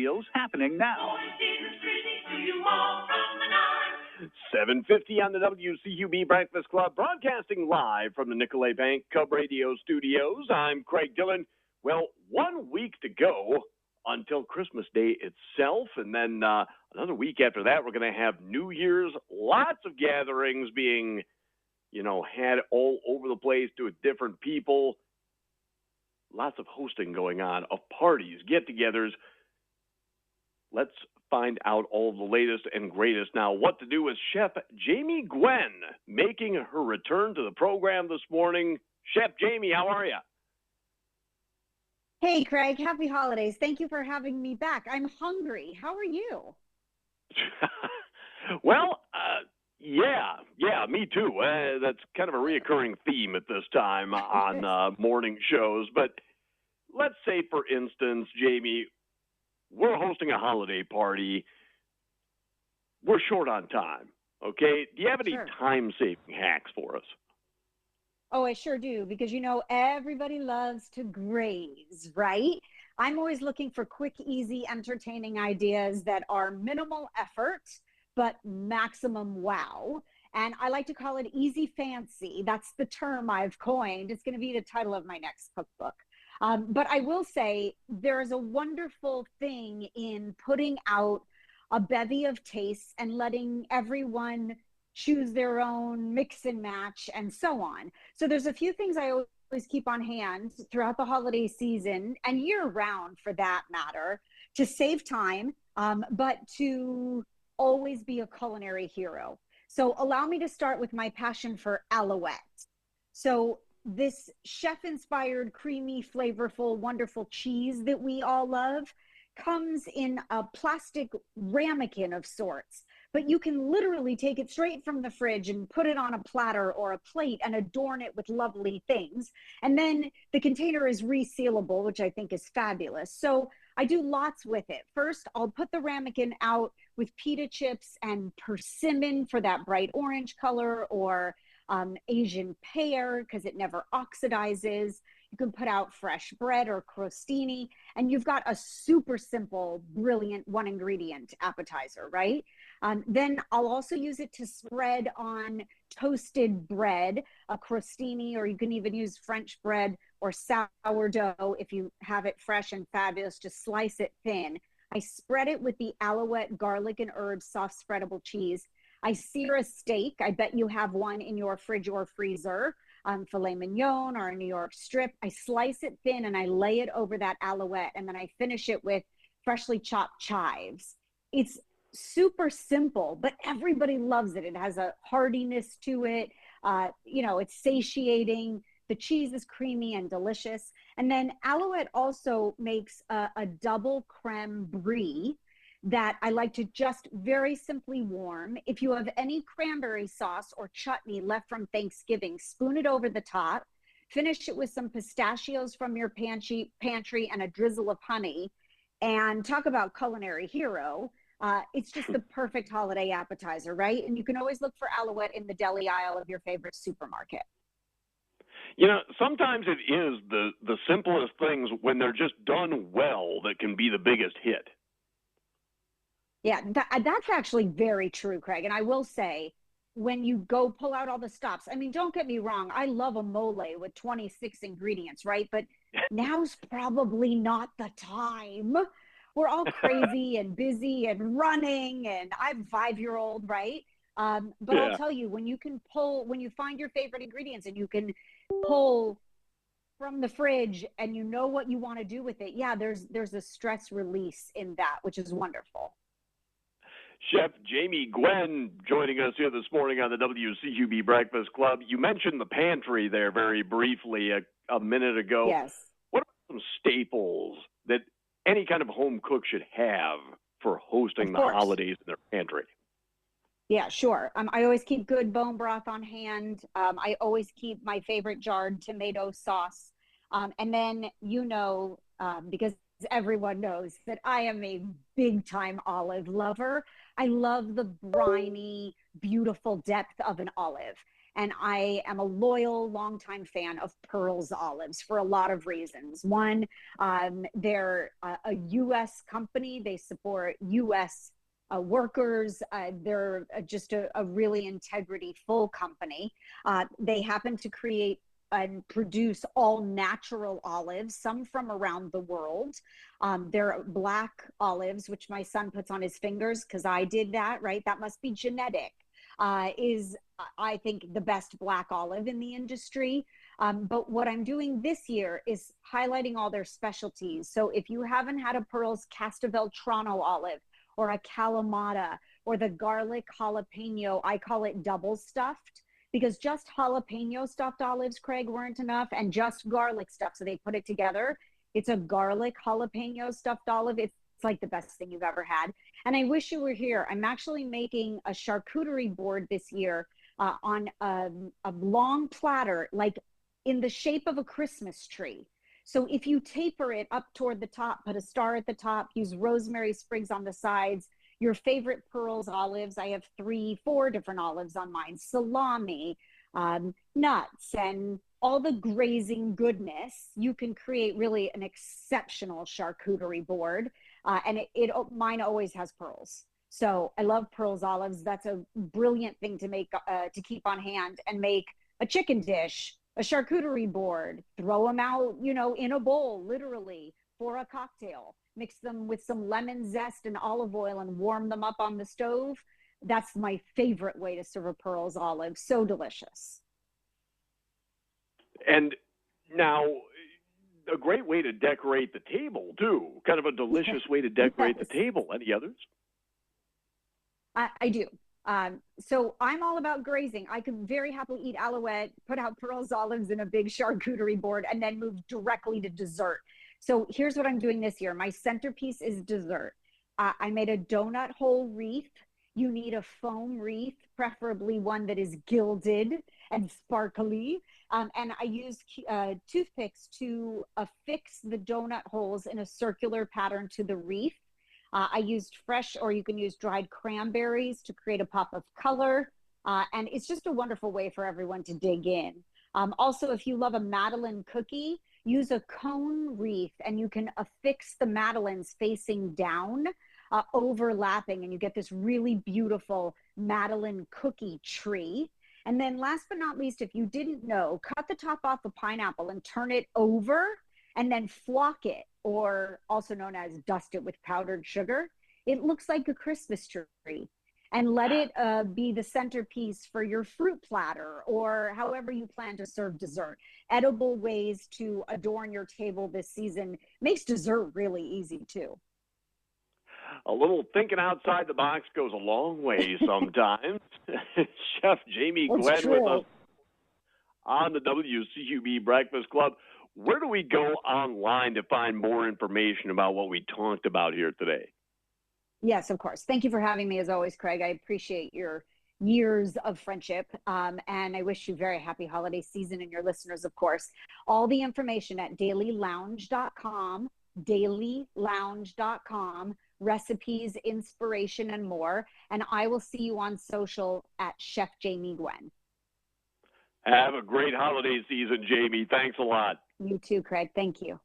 Deals happening now. 7:50 on the WCUB Breakfast Club, broadcasting live from the Nicolay Bank Cub Radio Studios. I'm Craig Dillon. Well, 1 week to go until Christmas Day itself, and then another week after that, we're going to have New Year's. Lots of gatherings being, had all over the place with different people. Lots of hosting going on, of parties, get-togethers. Let's find out all the latest and greatest now. What to do with Chef Jamie Gwen making her return to the program this morning. Chef Jamie, how are you? Hey, Craig. Happy holidays. Thank you for having me back. I'm hungry. How are you? Well, yeah, me too. That's kind of a reoccurring theme at this time on morning shows. But let's say, for instance, Jamie, we're hosting a holiday party. We're short on time, okay? Do you have any time-saving hacks for us? Oh, I sure do, because everybody loves to graze, right? I'm always looking for quick, easy, entertaining ideas that are minimal effort, but maximum wow. And I like to call it easy fancy. That's the term I've coined. It's going to be the title of my next cookbook. But I will say there's a wonderful thing in putting out a bevy of tastes and letting everyone choose their own mix and match and so on. So there's a few things I always keep on hand throughout the holiday season and year round for that matter, to save time, but to always be a culinary hero. So allow me to start with my passion for Alouette. So this chef-inspired, creamy, flavorful, wonderful cheese that we all love comes in a plastic ramekin of sorts, but you can literally take it straight from the fridge and put it on a platter or a plate and adorn it with lovely things. And then the container is resealable, which I think is fabulous. So I do lots with it. First, I'll put the ramekin out with pita chips and persimmon for that bright orange color, or Asian pear because it never oxidizes. You can put out fresh bread or crostini, and you've got a super simple, brilliant one ingredient appetizer, right? Then I'll also use it to spread on toasted bread, a crostini, or you can even use French bread or sourdough if you have it fresh and fabulous. Just slice it thin. I spread it with the Alouette garlic and herbs soft spreadable cheese. I sear a steak. I bet you have one in your fridge or freezer, filet mignon or a New York strip. I slice it thin and I lay it over that Alouette, and then I finish it with freshly chopped chives. It's super simple, but everybody loves it. It has a heartiness to it. It's satiating. The cheese is creamy and delicious. And then Alouette also makes a double creme brie that I like to just very simply warm. If you have any cranberry sauce or chutney left from Thanksgiving, spoon it over the top, finish it with some pistachios from your pantry and a drizzle of honey, and talk about culinary hero. It's just the perfect holiday appetizer, right? And you can always look for Alouette in the deli aisle of your favorite supermarket. Sometimes it is the simplest things when they're just done well that can be the biggest hit. Yeah, that's actually very true, Craig. And I will say, when you go pull out all the stops, I mean, don't get me wrong, I love a mole with 26 ingredients, right? But now's probably not the time. We're all crazy and busy and running, and I'm a 5-year-old, right? But yeah. I'll tell you, when you find your favorite ingredients and you can pull from the fridge and you know what you want to do with it, yeah, there's a stress release in that, which is wonderful. Chef Jamie Gwen joining us here this morning on the WCUB Breakfast Club. You mentioned the pantry there very briefly a minute ago. Yes. What are some staples that any kind of home cook should have for hosting the holidays in their pantry? Yeah, sure. I always keep good bone broth on hand. I always keep my favorite jarred tomato sauce. And then, because everyone knows that I am a big time olive lover. I love the briny, beautiful depth of an olive. And I am a loyal, longtime fan of Pearls olives for a lot of reasons. One, they're a U.S. company. They support U.S. Workers. They're just a really integrity-full company. They happen to create and produce all natural olives, some from around the world. They're black olives, which my son puts on his fingers because I did that, right? That must be genetic. Is I think the best black olive in the industry. But what I'm doing this year is highlighting all their specialties. So if you haven't had a Pearls Castelvetrano olive or a Kalamata or the garlic jalapeno, I call it double stuffed because just jalapeno stuffed olives, Craig, weren't enough, and just garlic stuff. So they put it together. It's a garlic jalapeno stuffed olive. It's like the best thing you've ever had. And I wish you were here. I'm actually making a charcuterie board this year on a long platter, like in the shape of a Christmas tree. So if you taper it up toward the top, put a star at the top, use rosemary sprigs on the sides, your favorite Pearls olives. I have 4 different olives on mine, salami, nuts, and all the grazing goodness. You can create really an exceptional charcuterie board. And mine always has pearls. So I love Pearls olives. That's a brilliant thing to make, to keep on hand and make a chicken dish, a charcuterie board, throw them out, in a bowl, literally, for a cocktail. Mix them with some lemon zest and olive oil and warm them up on the stove. That's my favorite way to serve a Pearls olive. So delicious. And now, a great way to decorate the table, too. Kind of a delicious way to decorate the table. Any others? I do. So I'm all about grazing. I could very happily eat alouette, put out Pearls olives in a big charcuterie board, and then move directly to dessert. So here's what I'm doing this year. My centerpiece is dessert. I made a donut hole wreath. You need a foam wreath, preferably one that is gilded and sparkly. And I used toothpicks to affix the donut holes in a circular pattern to the wreath. I used fresh, or you can use dried cranberries to create a pop of color. And it's just a wonderful way for everyone to dig in. Also, if you love a Madeleine cookie, use a cone wreath and you can affix the Madeleines facing down, overlapping, and you get this really beautiful Madeleine cookie tree. And then last but not least, if you didn't know, cut the top off a pineapple and turn it over and then flock it, or also known as dust it with powdered sugar. It looks like a Christmas tree. And let it be the centerpiece for your fruit platter or however you plan to serve dessert. Edible ways to adorn your table this season makes dessert really easy too. A little thinking outside the box goes a long way sometimes. Chef Jamie Gwen with us on the WCUB Breakfast Club. Where do we go online to find more information about what we talked about here today? Yes, of course. Thank you for having me as always, Craig. I appreciate your years of friendship. And I wish you very happy holiday season and your listeners, of course. All the information at dailylounge.com, dailylounge.com, recipes, inspiration, and more. And I will see you on social at Chef Jamie Gwen. Have a great holiday season, Jamie. Thanks a lot. You too, Craig. Thank you.